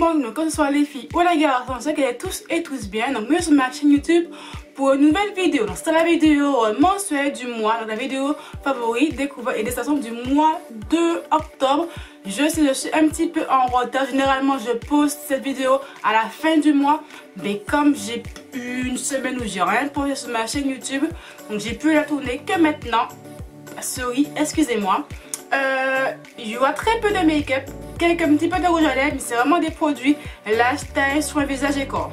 monde, donc que ce soit les filles ou les garçons, je sais qu'elle est tous et tous bien. Donc bienvenue sur ma chaîne YouTube pour une nouvelle vidéo. Donc c'est la vidéo mensuelle du mois, donc la vidéo favorite, découverte et destination du mois de octobre. Je suis un petit peu en retard. Généralement je poste cette vidéo à la fin du mois, mais comme j'ai eu une semaine où j'ai rien posté sur ma chaîne YouTube, donc j'ai pu la tourner que maintenant. Sorry, excusez-moi. Il y aura très peu de make-up, un petit peu de rouge à lèvres, mais c'est vraiment des produits lifestyle, soins visage et corps.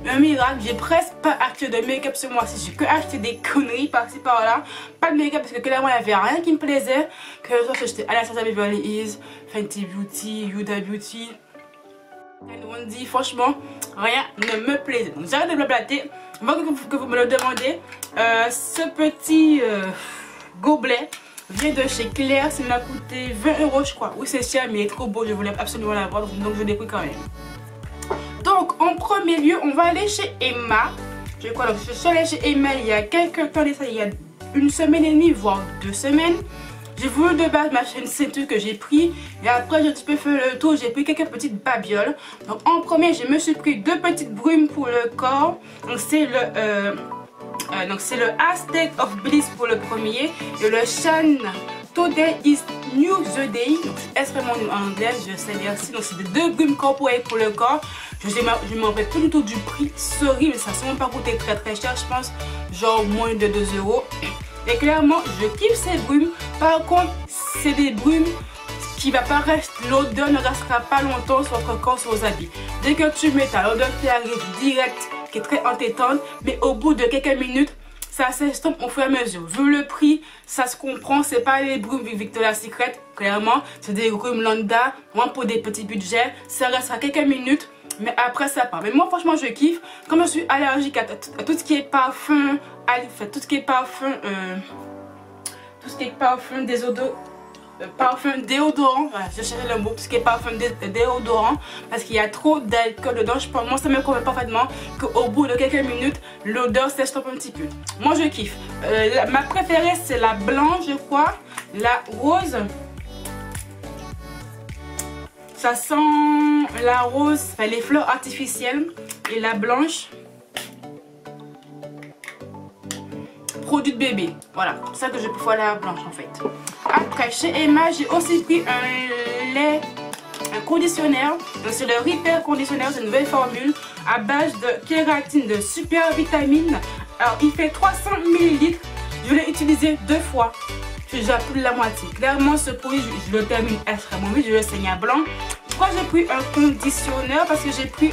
Un miracle, j'ai presque pas acheté de make-up ce mois-ci, j'ai que acheté des conneries par-ci par-là. Pas de make-up parce que clairement il n'y avait rien qui me plaisait. Que ce soit que j'étais Anastasia Beverly Hills, Fenty Beauty, Huda Beauty, Wendy, franchement rien ne me plaisait. Donc j'arrête de blablater, avant que vous me le demandez. Ce petit gobelet vient de chez Claire, ça m'a coûté 20 € je crois. Oui c'est cher mais il est trop beau, je voulais absolument l'avoir donc je l'ai pris quand même. Donc en premier lieu on va aller chez Emma. Je suis allée chez Emma il y a quelques temps, il y a une semaine et demie voire 2 semaines. J'ai voulu de base m'acheter une ceinture que j'ai pris et après j'ai un petit peu fait le tour, j'ai pris quelques petites babioles. Donc en premier je me suis pris 2 petites brumes pour le corps. Donc c'est le Aztec of Bliss pour le premier et le Shan Today is New the Day. Donc c'est extrêmement en anglais, je sais merci. Donc c'est des 2 brumes corporelles pour le corps. Je ne m'en rappelle plus du tout du prix, sorry, mais ça ne m'a pas coûté très cher, je pense, genre moins de 2 €. Et clairement, je kiffe ces brumes. Par contre, c'est des brumes qui va pas rester, l'odeur ne restera pas longtemps sur votre corps, sur vos habits. Dès que tu mets ta l'odeur qui arrive direct, qui est très entêtante, mais au bout de quelques minutes, ça s'estompe au fur et à mesure. Vu le prix, ça se comprend, c'est pas les brumes Victoria's Secret, clairement, c'est des brumes lambda, vraiment pour des petits budgets, ça restera quelques minutes. Mais après ça part. Mais moi franchement je kiffe. Comme je suis allergique à tout ce qui est parfum, tout ce qui est parfum, déodorant, voilà, je cherchais le mot, tout ce qui est parfum déodorant, parce qu'il y a trop d'alcool dedans. Moi ça me convient parfaitement qu'au bout de quelques minutes l'odeur s'estompe un petit peu. Moi je kiffe. Ma préférée c'est la blanche je crois, la rose. Ça sent la rose, enfin, les fleurs artificielles et la blanche. Produit de bébé. Voilà, c'est ça que je préfère la blanche en fait. Après, chez Emma, j'ai aussi pris un conditionneur. Donc c'est le Repair Conditioner, c'est une nouvelle formule à base de kératine, de super vitamine. Alors il fait 300 ml. Je l'ai utilisé 2 fois. J'ai déjà plus de la moitié. Clairement ce produit je le termine extrêmement vite, je le saigne à blanc. Pourquoi j'ai pris un conditionneur? Parce que j'ai pris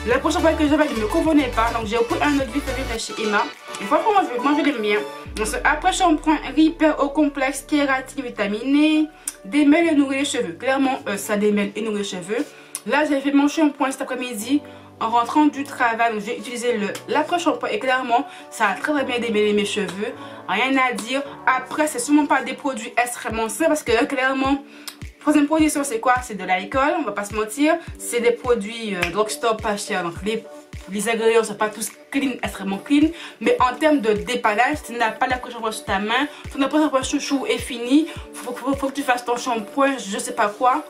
le prochain point que j'avais ne me convenait pas. Donc j'ai pris un autre vite chez Emma. Et franchement moi je l'aime bien. Donc, après shampoing Repair au complexe kératine vitaminée, démêle et nourrit les cheveux. Clairement ça démêle et nourrit les cheveux. Là j'ai fait mon shampoing cet après-midi. En rentrant du travail, j'ai utilisé l'après-shampoing et clairement ça a très bien démêlé mes cheveux. Rien à dire. Après c'est sûrement pas des produits extrêmement sains parce que clairement, troisième production c'est quoi? C'est de l'alcool, on va pas se mentir. C'est des produits drugstore pas chers. Donc les ingrédients sont pas tous clean, extrêmement clean. Mais en termes de dépannage, si tu n'as pas l'après-shampoing sur ta main, ton après-shampoing chouchou est fini. Faut que tu fasses ton shampoing, je sais pas quoi.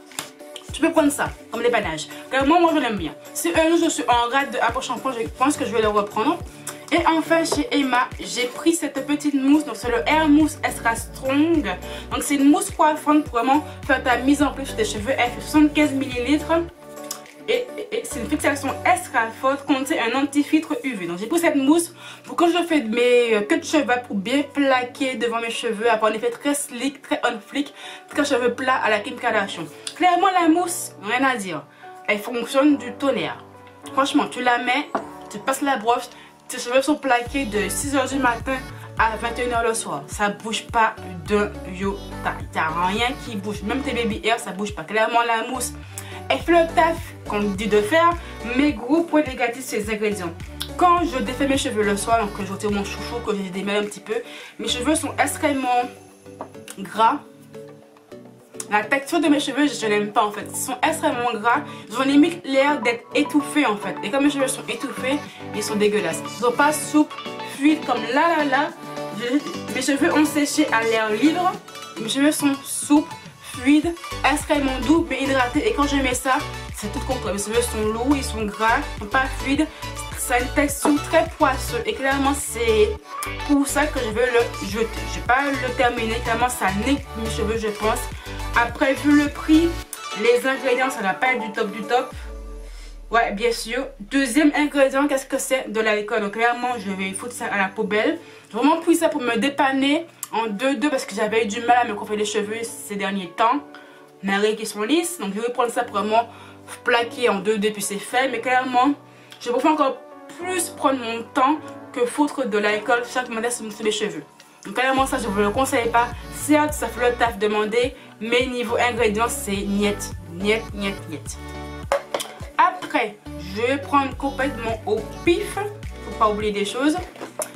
Tu peux prendre ça comme dépannage. Clairement, moi je l'aime bien. Si un jour je suis en rate de après-shampoing, je pense que je vais le reprendre. Et enfin chez Emma, j'ai pris cette petite mousse. Donc c'est le Air Mousse Extra Strong. Donc c'est une mousse coiffante pour vraiment faire ta mise en place sur tes cheveux. Elle fait 75 ml. Et c'est une fixation extra forte, contient un anti-filtre UV. Donc j'ai pris cette mousse pour quand je fais mes queues de cheveux pour bien plaquer devant mes cheveux, avoir un effet très slick, très on flick, très cheveux plats à la Kim Kardashian. Clairement la mousse, rien à dire. Elle fonctionne du tonnerre. Franchement, tu la mets, tu passes la brosse, tes cheveux sont plaqués de 6 h du matin à 21 h le soir. Ça bouge pas d'un iota. Il n'y a rien qui bouge. Même tes baby hair, ça bouge pas. Clairement la mousse, elle fait le taf qu'on me dit de faire, mais gros point négatif c'est les ingrédients. Quand je défais mes cheveux le soir, donc que je retire mon chouchou, que je démêle un petit peu, mes cheveux sont extrêmement gras. La texture de mes cheveux, je n'aime pas en fait. Ils sont extrêmement gras. Ils ont limite l'air d'être étouffés en fait. Et comme mes cheveux sont étouffés, ils sont dégueulasses. Ils sont pas souples, fluides comme là. Mes cheveux ont séché à l'air libre. Mes cheveux sont souples, fluide, extrêmement doux, mais hydraté. Et quand je mets ça, c'est tout le contraire. Mes cheveux sont lourds, ils sont gras, ils sont pas fluides. Ça a une texture très poisseuse. Et clairement, c'est pour ça que je veux le jeter. Je vais pas le terminer. Clairement, ça nique mes cheveux, je pense. Après, vu le prix, les ingrédients, ça n'a pas être du top du top. Ouais, bien sûr. Deuxième ingrédient, qu'est-ce que c'est? De l'alcool. Donc clairement, je vais foutre ça à la poubelle. J'ai vraiment pris ça pour me dépanner en 2-2 parce que j'avais eu du mal à me coiffer les cheveux ces derniers temps. Mes règles qui sont lisses. Donc je vais prendre ça pour vraiment plaquer en 2-2 puis c'est fait. Mais clairement, je préfère encore plus prendre mon temps que foutre de l'alcool chaque matin sur les cheveux. Donc clairement, ça, je ne vous le conseille pas. Certes, ça fait le taf demandé. Mais niveau ingrédients, c'est niet. Niet, niet, niet. Après, je vais prendre complètement au pif. Faut pas oublier des choses.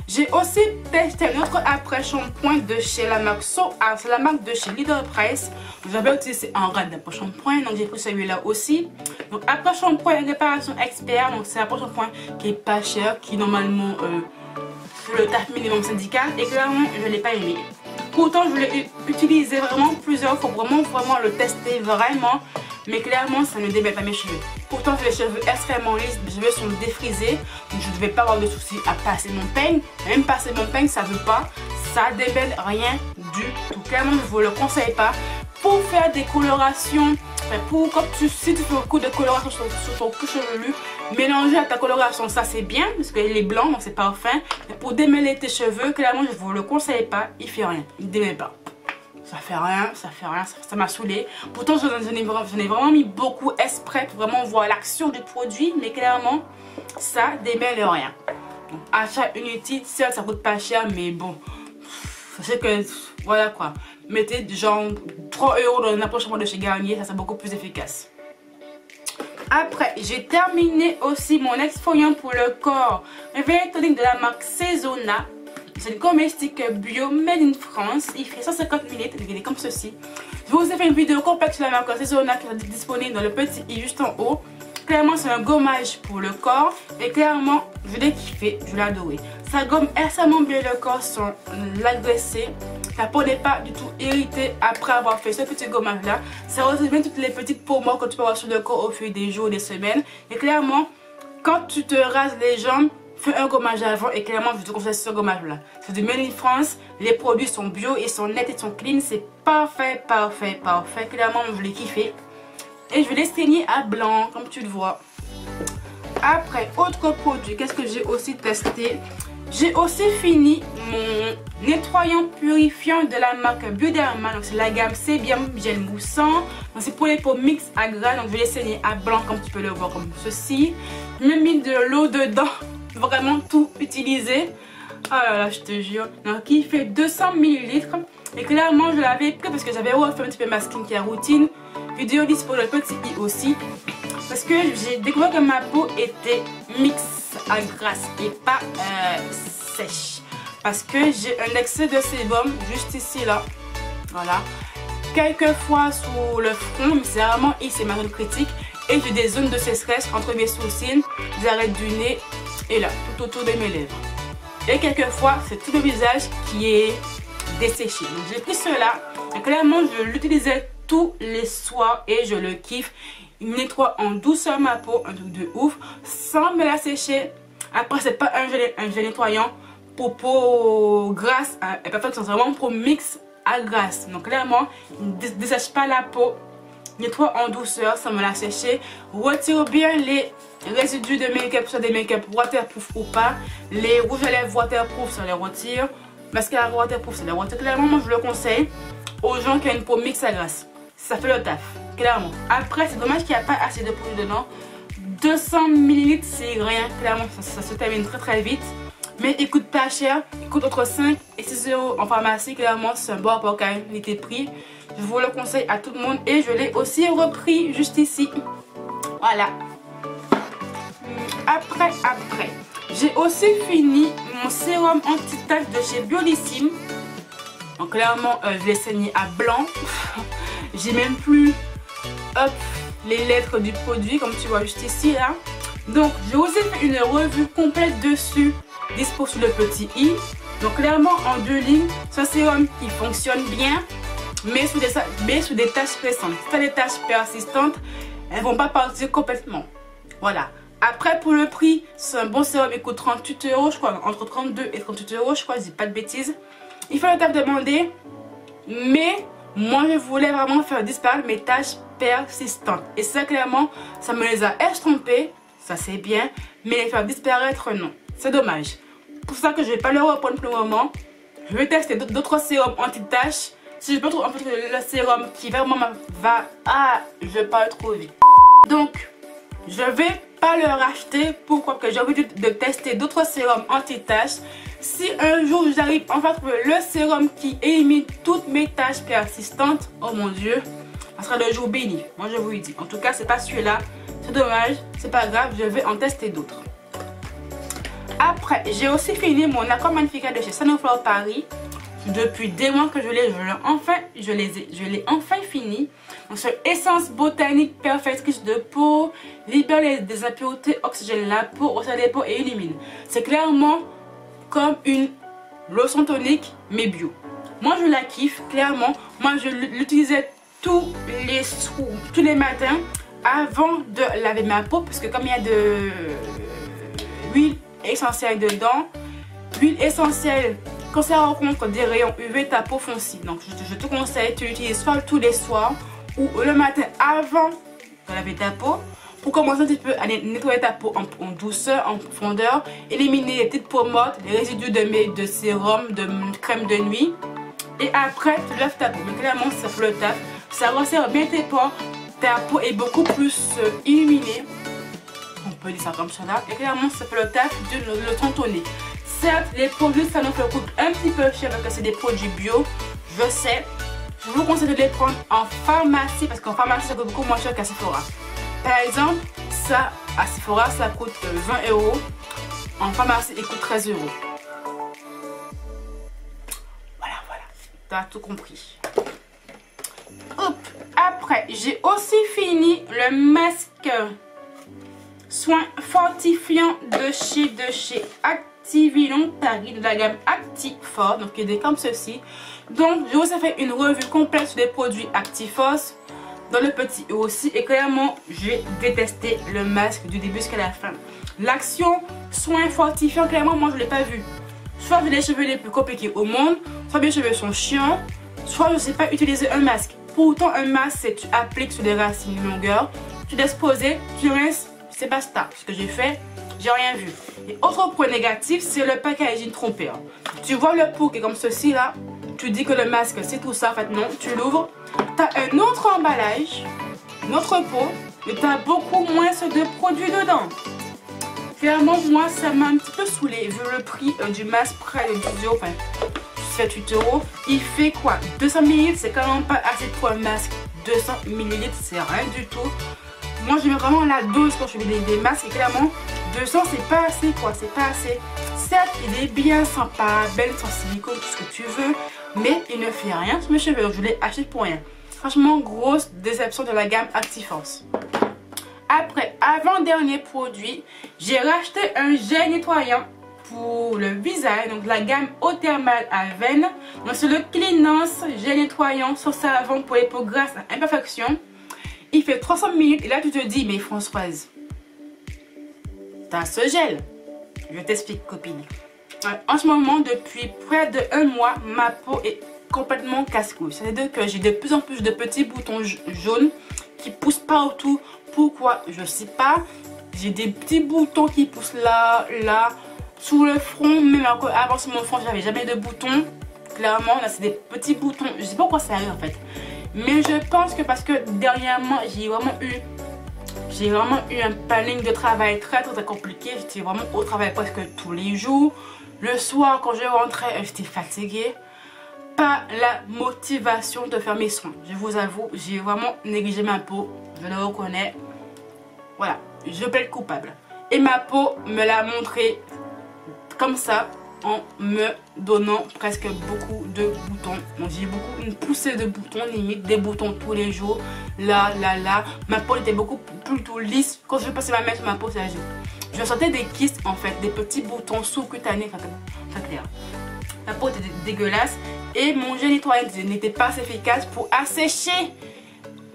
J'ai aussi testé un autre après-shampoing de chez la marque So Art. C'est la marque de chez Leader Price. J'avais utilisé un rad d'après-shampoing. Donc j'ai pris celui-là aussi. Donc après-shampoing réparation expert. Donc c'est un après-shampoing qui est pas cher. Qui normalement fait le taf minimum syndical. Et clairement je ne l'ai pas aimé. Pourtant je l'ai utilisé vraiment plusieurs fois. Vraiment le tester vraiment. Mais clairement, ça ne démêle pas mes cheveux. Pourtant, j'ai les cheveux extrêmement lisses. Mes cheveux sont défrisés. Donc, je ne vais pas avoir de soucis à passer mon peigne. Même passer mon peigne, ça ne veut pas. Ça démêle rien du tout. Clairement, je ne vous le conseille pas. Pour faire des colorations, si tu fais beaucoup de coloration sur ton cuir chevelu, mélanger à ta coloration, ça c'est bien. Parce qu'il est blanc, donc c'est parfait. Mais pour démêler tes cheveux, clairement, je ne vous le conseille pas. Il ne fait rien. Il ne démêle pas. Ça fait rien, ça m'a saoulé. Pourtant, j'en ai vraiment mis beaucoup exprès pour vraiment voir l'action du produit. Mais clairement, ça démêle rien. Donc, achat inutile, certes, ça coûte pas cher. Mais bon, sachez que, voilà quoi. Mettez genre 3 € dans un approchement de chez Garnier, ça c'est beaucoup plus efficace. Après, j'ai terminé aussi mon exfoliant pour le corps. Réveil tonique de la marque Seasona. C'est une comestique bio made in France. Il fait 150 ml. Il est comme ceci. Je vous ai fait une vidéo complète sur la marque Seasona qui est disponible dans le petit i juste en haut. Clairement, c'est un gommage pour le corps. Et clairement, je l'ai kiffé. Je l'ai adoré. Ça gomme extrêmement bien le corps sans l'agresser. La peau n'est pas du tout irritée après avoir fait ce petit gommage là. Ça retire bien toutes les petites peaux mortes que tu peux avoir sur le corps au fil des jours, des semaines. Et clairement, quand tu te rases les jambes, fais un gommage avant et clairement je te conseille ce gommage là. C'est du Made in France, les produits sont bio, ils sont nets, ils sont clean, c'est parfait. Clairement je l'ai kiffé. Et je vais les saigner à blanc comme tu le vois. Après, autre produit, qu'est-ce que j'ai aussi testé? J'ai aussi fini mon nettoyant purifiant de la marque Bioderma. Donc c'est la gamme Sébium Gel Moussant. Donc c'est pour les peaux mixtes à gras. Donc je vais les saigner à blanc comme tu peux le voir comme ceci. Je me mis de l'eau dedans. Vraiment tout utilisé. Oh là là, je te jure. Donc il fait 200 ml. Et clairement je l'avais pris parce que j'avais refait un petit peu ma skincare routine. Vidéo dispo dans le petit i aussi. Parce que j'ai découvert que ma peau était mixte à grasse et pas sèche. Parce que j'ai un excès de sébum juste ici là. Voilà. Quelquefois sous le front, mais c'est vraiment ici ma zone critique. Et j'ai des zones de sécheresse entre mes sourcils, des arêtes du nez et là, tout autour de mes lèvres. Et quelquefois, c'est tout le visage qui est desséché. Donc j'ai pris cela. Et clairement, je l'utilisais tous les soirs et je le kiffe. Il nettoie en douceur ma peau, un truc de ouf, sans me la sécher. Après, c'est pas un gel nettoyant pour peau grasse. Et parfois, c'est vraiment pour mix à grasse. Donc clairement, il ne dessèche pas la peau. Nettoie en douceur sans me la sécher. Retire bien les résidus de make-up, soit des make-up waterproof ou pas. Les rouges à lèvres waterproof, ça les retire. Mascara waterproof, ça les retire. Clairement, moi je le conseille aux gens qui ont une peau mix à grasse. Ça fait le taf, clairement. Après, c'est dommage qu'il n'y a pas assez de produit dedans. 200 ml, c'est rien. Clairement, ça se termine très vite. Mais il coûte pas cher. Il coûte entre 5 et 6 € en pharmacie. Clairement, c'est un bon rapport qualité-prix. Je vous le conseille à tout le monde. Et je l'ai aussi repris juste ici. Voilà. Après, j'ai aussi fini mon sérum anti-tache de chez Biolissime. Donc clairement, je l'ai saigné à blanc. J'ai même plus les lettres du produit, comme tu vois juste ici là. Donc j'ai aussi fait une revue complète dessus, dispo sur le petit i. Donc clairement en 2 lignes, ce sérum qui fonctionne bien. mais sous des taches pressantes. Si tu as des taches persistantes, elles vont pas partir complètement. Voilà. Après, pour le prix, c'est un bon sérum. Il coûte 38 €, je crois. Entre 32 et 38 €, je crois. Je dis pas de bêtises. Il fait le taf demandé. Mais moi, je voulais vraiment faire disparaître mes taches persistantes. Et ça, clairement, ça me les a estompées. Ça, c'est bien. Mais les faire disparaître, non. C'est dommage. Pour ça que je vais pas le reprendre pour le moment. Je vais tester d'autres sérums anti-taches. Si je peux trouver le sérum qui vraiment va... Ah, je parle trop vite. Donc, je vais pas le racheter. Pourquoi? Que j'ai envie de tester d'autres sérums anti-taches. Si un jour j'arrive enfin à trouver le sérum qui élimine toutes mes taches persistantes, oh mon dieu, ça sera le jour béni. Moi je vous le dis. En tout cas, c'est pas celui-là. C'est dommage. C'est pas grave. Je vais en tester d'autres. Après, j'ai aussi fini mon Aqua Magnifica de chez Sanoflore Paris. Depuis des mois que je l'ai enfin fini. Donc c'est essence botanique perfectrice de peau, libère des impuretés, oxygène la peau, resserre les peaux et élimine. C'est clairement comme une lotion tonique mais bio. Moi je la kiffe clairement. Moi je l'utilisais tous les matins avant de laver ma peau, parce que comme il y a de l'huile essentielle dedans, l'huile essentielle, quand ça rencontre des rayons UV, ta peau foncit. Donc je te conseille, tu l'utilises soit tous les soirs ou le matin avant de laver ta peau, pour commencer un petit peu à nettoyer ta peau en douceur, en profondeur, éliminer les petites peaux mortes, les résidus de sérum, de crème de nuit. Et après tu laves ta peau. Mais clairement ça fait le taf, ça resserre bien tes pores, ta peau est beaucoup plus illuminée. On peut dire ça comme ça là. Et clairement ça fait le taf de le tontonner. Certes, les produits Sanoflore coûtent un petit peu cher parce que c'est des produits bio, je sais. Je vous conseille de les prendre en pharmacie, parce qu'en pharmacie ça coûte beaucoup moins cher qu'à Sephora. Par exemple, ça à Sephora ça coûte 20 €. En pharmacie il coûte 13 €. Voilà, tu as tout compris. Hop. Après, j'ai aussi fini le masque soin fortifiant de chez Activilon Paris, de la gamme Actifort. Donc il est comme ceci. Donc j'ai aussi fait une revue complète sur les produits Actifos dans le petit E aussi. Et clairement j'ai détesté le masque du début jusqu'à la fin. L'action soin fortifiant, clairement moi je l'ai pas vu. Soit j'ai les cheveux les plus compliqués au monde, soit mes cheveux sont chiants, soit je ne sais pas utiliser un masque. Pourtant un masque c'est tu appliques sur des racines longueur, tu laisses poser, tu rinces, c'est basta. Ce que j'ai fait, j'ai rien vu. Et autre point négatif, c'est le packaging trompeur. Tu vois le pot qui est comme ceci là, tu dis que le masque c'est tout ça, en fait non, tu l'ouvres, tu as un autre emballage, une autre pot, mais tu as beaucoup moins de produits dedans. Clairement moi ça m'a un petit peu saoulé vu le prix du masque près de 12 €, enfin 7-8 €. Il fait quoi? 200 ml, c'est quand même pas assez pour un masque. 200 ml, c'est rien du tout. Moi je mets vraiment la dose quand je fais des masques, et clairement 200 c'est pas assez quoi, c'est pas assez. Certes il est bien sans parabènes, sans silicone, tout ce que tu veux, mais il ne fait rien sur mes cheveux, donc je l'ai acheté pour rien. Franchement grosse déception de la gamme Actiforce. Après, avant-dernier produit, j'ai racheté un gel nettoyant pour le visage, donc la gamme Eau Thermale à Veine. Donc c'est le Cleanance gel nettoyant sur savon pour les peaux grasses à imperfection. Il fait 300 ml et là tu te dis, mais Françoise, t'as ce gel? Je t'explique copine. En ce moment, depuis près de 1 mois, ma peau est complètement casse-couille. C'est-à-dire que j'ai de plus en plus de petits boutons jaunes qui poussent partout. Pourquoi? Je sais pas. J'ai des petits boutons qui poussent là, là, sous le front. Même avant sur mon front, j'avais jamais de boutons. Clairement, là c'est des petits boutons. Je sais pas pourquoi ça arrive en fait. Mais je pense que parce que dernièrement, j'ai vraiment eu un planning de travail très compliqué. J'étais vraiment au travail presque tous les jours. Le soir, quand je rentrais, j'étais fatiguée. Pas la motivation de faire mes soins. Je vous avoue, j'ai vraiment négligé ma peau. Je le reconnais. Voilà, je plaide coupable. Et ma peau me l'a montré comme ça, en me donnant presque beaucoup de boutons. Donc j'ai une poussée de boutons, limite des boutons tous les jours. Là, là, là. Ma peau était beaucoup plutôt lisse. Quand je passais ma main sur ma peau, je sentais des kystes en fait, des petits boutons sous-cutanés. Enfin, clair. Ma peau était dégueulasse. et mon gel nettoyant n'était pas assez efficace pour assécher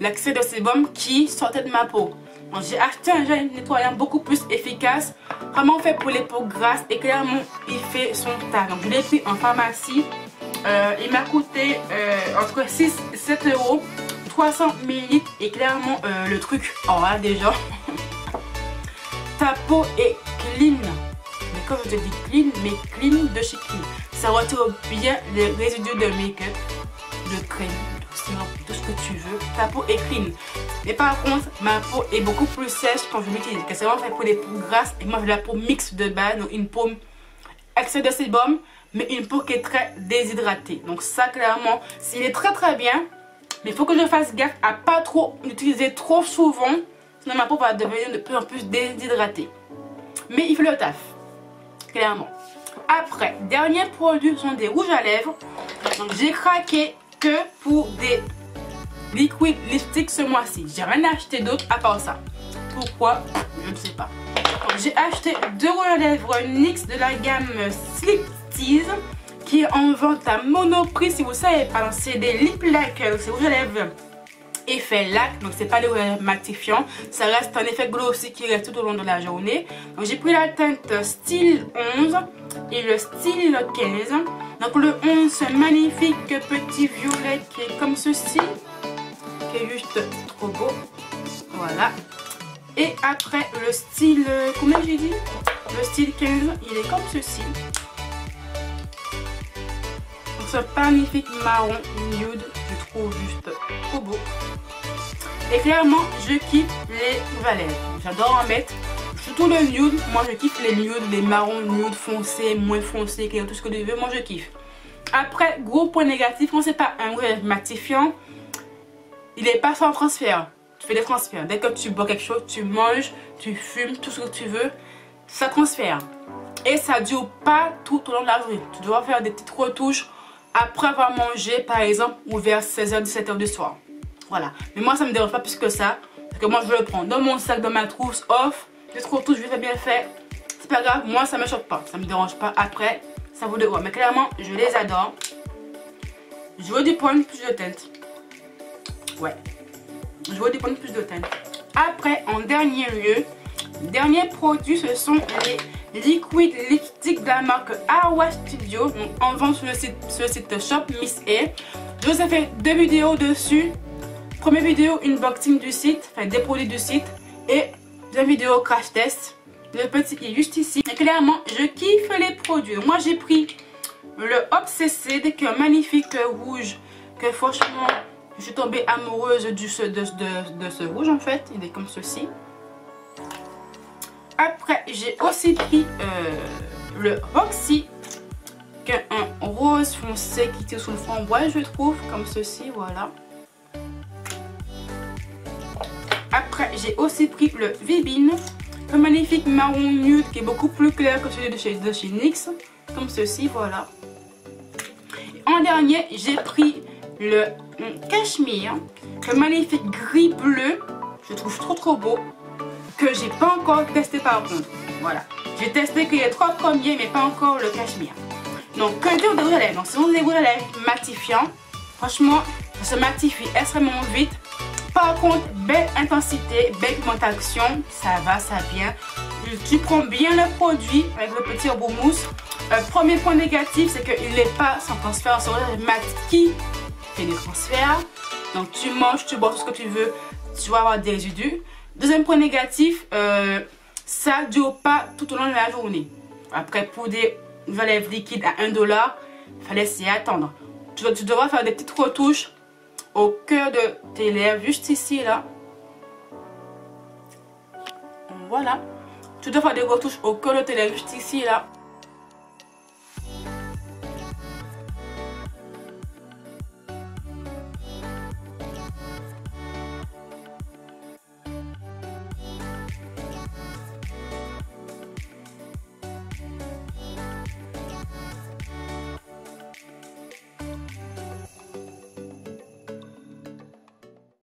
l'excès de sébum qui sortait de ma peau. Donc j'ai acheté un gel nettoyant beaucoup plus efficace, vraiment fait pour les peaux grasses et clairement il fait son taf. Donc je l'ai pris en pharmacie, il m'a coûté entre 6 et 7 euros, 300 ml et clairement le truc, oh là déjà, ta peau est clean. Mais comme je te dis clean, mais clean de chez clean. Ça retrouve bien les résidus de make-up, de crème, de sérum, tout ce que tu veux. Ta peau est clean. Mais par contre, ma peau est beaucoup plus sèche quand je l'utilise. C'est vraiment fait pour les peaux grasses. Et moi, j'ai la peau mixte de base. Donc une peau excès de sébum, mais une peau qui est très déshydratée. Donc ça, clairement, il est très très bien. Mais il faut que je fasse gaffe à pas trop l'utiliser trop souvent. Sinon, ma peau va devenir de plus en plus déshydratée. Mais il fait le taf. Clairement. Après, dernier produit sont des rouges à lèvres. Donc j'ai craqué que pour des liquid lipstick ce mois-ci. J'ai rien acheté d'autre à part ça. Pourquoi? Je ne sais pas. J'ai acheté 2 rouges à lèvres NYX de la gamme Sleep Tease qui est en vente à Monoprix. Si vous ne savez pas, c'est des lip lacquers, c'est rouges à lèvres effet lac, donc c'est pas le matifiant, ça reste un effet glow aussi qui reste tout au long de la journée. Donc j'ai pris la teinte style 11 et le style 15. Donc le 11, c'est un magnifique petit violet qui est comme ceci, qui est juste trop beau, voilà. Et après le style, combien j'ai dit, le style 15, il est comme ceci. Donc ce magnifique marron nude, je trouve juste trop beau. Et clairement, je kiffe les rouges à lèvres. J'adore en mettre. Surtout le nude. Moi, je kiffe les nudes, les marrons nudes foncés, moins foncés, tout ce que tu veux. Moi, je kiffe. Après, gros point négatif, quand c'est pas un rouge matifiant, il n'est pas sans transfert. Tu fais des transferts. Dès que tu bois quelque chose, tu manges, tu fumes, tout ce que tu veux, ça transfère. Et ça ne dure pas tout au long de la journée. Tu dois faire des petites retouches après avoir mangé, par exemple, ou vers 16h, 17h du soir. Voilà. Mais moi, ça me dérange pas plus que ça. Parce que moi, je le prends dans mon sac, dans ma trousse, off. Les retouches, je vais bien faire. C'est pas grave. Moi, ça me choque pas. Ça me dérange pas. Après, ça vous le voit. Mais clairement, je les adore. Je veux du point plus de teinte. Ouais. Je veux du point plus de teinte. Après, en dernier lieu, dernier produit, ce sont les liquid lipstick de la marque Awa Studio. Donc, en vente sur le site Shop Miss A. Je vous ai fait 2 vidéos dessus. Première vidéo, unboxing du site, enfin des produits du site. Et 2 vidéos crash test. Le petit est juste ici. Et clairement, je kiffe les produits. Moi, j'ai pris le Obsessed, qui est un magnifique rouge. Que franchement, je suis tombée amoureuse de ce rouge en fait. Il est comme ceci. Après, j'ai aussi pris le Roxy, qui est un rose foncé qui tire sur le framboise, je trouve, comme ceci, voilà. Après, j'ai aussi pris le Vibin, un magnifique marron nude qui est beaucoup plus clair que celui de chez NYX, comme ceci, voilà. Et en dernier, j'ai pris le Cachemire, un magnifique gris bleu, je trouve trop beau, que j'ai pas encore testé par contre. Voilà, j'ai testé que les 3 premiers, mais pas encore le Cachemire. Donc, que dire de rouge à lèvres? Donc, ce sont des rouges à lèvres matifiants. Franchement, ça se matifie extrêmement vite. Par contre, belle intensité, belle pigmentation, ça va, ça vient. Tu prends bien le produit avec le petit robot mousse. Premier point négatif, c'est qu'il n'est pas sans transfert. C'est un mat qui fait des transferts. Donc tu manges, tu bois tout ce que tu veux, tu vas avoir des résidus. Deuxième point négatif, ça ne dure pas tout au long de la journée. Après, pour des lèvres liquides à 1 $, il fallait s'y attendre. Tu devras faire des petites retouches au cœur de tes lèvres, juste ici, là. Voilà. Tu dois faire des retouches au cœur de tes lèvres, juste ici, là.